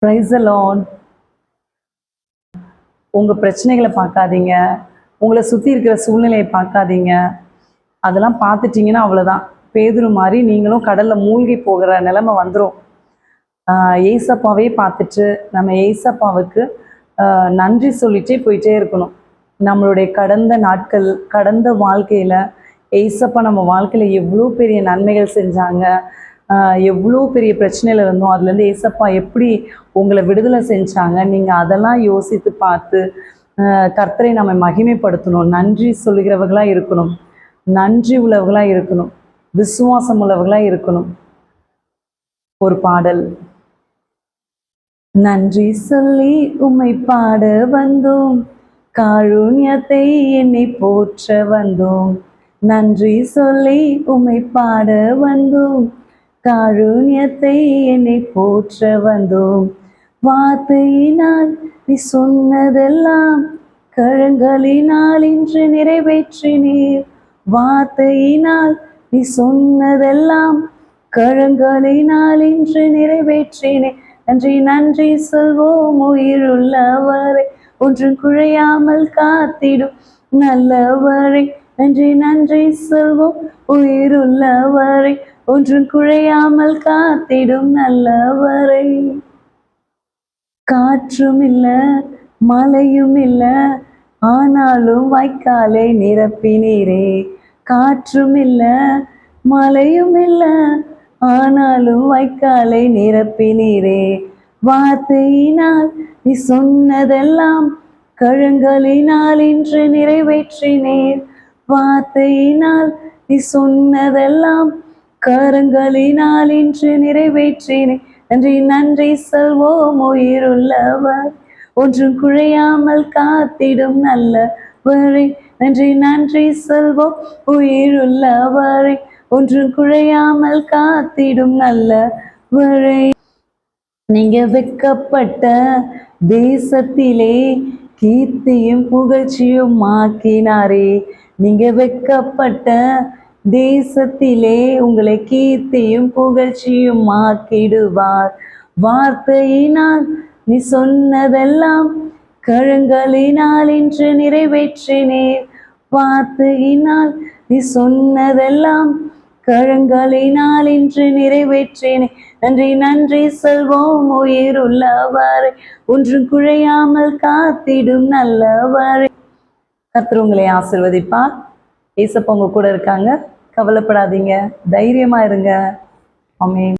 Praise the Lord. உங்கள் பிரச்சனைகளை பார்க்காதீங்க, உங்களை சுற்றி இருக்கிற சூழ்நிலையை பார்க்காதீங்க. அதெல்லாம் பார்த்துட்டிங்கன்னா அவ்வளோதான். பேதுரு மாதிரி நீங்களும் கடலில் மூழ்கி போகிற நிலைமை வந்துடும். ஏசப்பாவே பார்த்துட்டு நம்ம ஏசப்பாவுக்கு நன்றி சொல்லிட்டே போயிட்டே இருக்கணும். நம்மளுடைய கடந்த நாட்கள், கடந்த வாழ்க்கையில் ஏசப்பா நம்ம வாழ்க்கையில் எவ்வளோ பெரிய நன்மைகள் செஞ்சாங்க, எவ்வளோ பெரிய பிரச்சனையில் இருந்தோம், அதுலேருந்து ஏசப்பா எப்படி உங்களை விடுதலை செஞ்சாங்க. நீங்கள் அதெல்லாம் யோசித்து பார்த்து கர்த்தரை நம்ம மகிமைப்படுத்தணும். நன்றி சொல்லுகிறவர்களாக இருக்கணும், நன்றி உள்ளவர்களாக இருக்கணும், விசுவாசம் உள்ளவர்களாக இருக்கணும். ஒரு பாடல். நன்றி சொல்லி உம்மை பாட வந்தோம், காருண்யத்தை என்னை போற்ற வந்தோம். நன்றி சொல்லி உம்மை பாட வந்தோம், காருண்யத்தை என்னை போற்ற வந்தோம். வார்த்தையினால் நீ சொன்னதெல்லாம் கரங்களினால் இன்று நிறைவேற்றினீர். வார்த்தையினால் நீ சொன்னதெல்லாம் கரங்களினால் இன்று நிறைவேற்றினீர். நன்றி நன்றி சொல்வோம் உயிருள்ளவரை, ஒன்றும் குறையாமல் காத்திடும் நல்லவரை. நன்றி நன்றி சொல்வோம் உயிருள்ளவரை, ஒன்றும் குறையாமல் காத்திடும் நல்லவரை. காற்றும் இல்ல மழையும் இல்ல, ஆனாலும் வாய்க்காலை நிரப்பினீரே. காற்றும் இல்ல மழையும் இல்ல, ஆனாலும் வாய்க்காலை நிரப்பினீரே. வார்த்தையினால் நீ சொன்னதெல்லாம் கரங்களினால் இன்று நிறைவேற்றினீர். வார்த்தையினால் நீ சொன்னதெல்லாம் கரங்களினால் இன்று நிறைவேற்றினேன். நன்றி நன்றி சொல்வோம் உயிருள்ளவர், ஒன்றும் குறையாமல் காத்திடும் நல்லவரை. நன்றி நன்றி சொல்வோம் உயிருள்ளவரை, ஒன்றும் குறையாமல் காத்திடும் நல்லவரை. நீங்க வெட்கப்பட்ட தேசத்திலே கீர்த்தியும் புகழ்ச்சியும் ஆக்கினாரே. நீங்க வெட்கப்பட்ட தேசத்திலே உங்களை கீர்த்தியும் புகழ்ச்சியும் ஆக்கிடுவார். வார்த்தையினால் நீ சொன்னதெல்லாம் கரங்களினால் இன்று நிறைவேற்றினீர். வார்த்தையினால் நீ சொன்னதெல்லாம் கரங்களினால் இன்று நிறைவேற்றினேன். நன்றி நன்றி சொல்வோம் உயிருள்ளவரை, ஒன்றும் குறையாமல் காத்திடும் நல்லவரை. கர்த்தர் உங்களை ஆசீர்வதிப்பார். ஏசப்பா உங்க கூட இருக்காங்க, கவலைப்படாதீங்க, தைரியமா இருங்க. ஆமென்.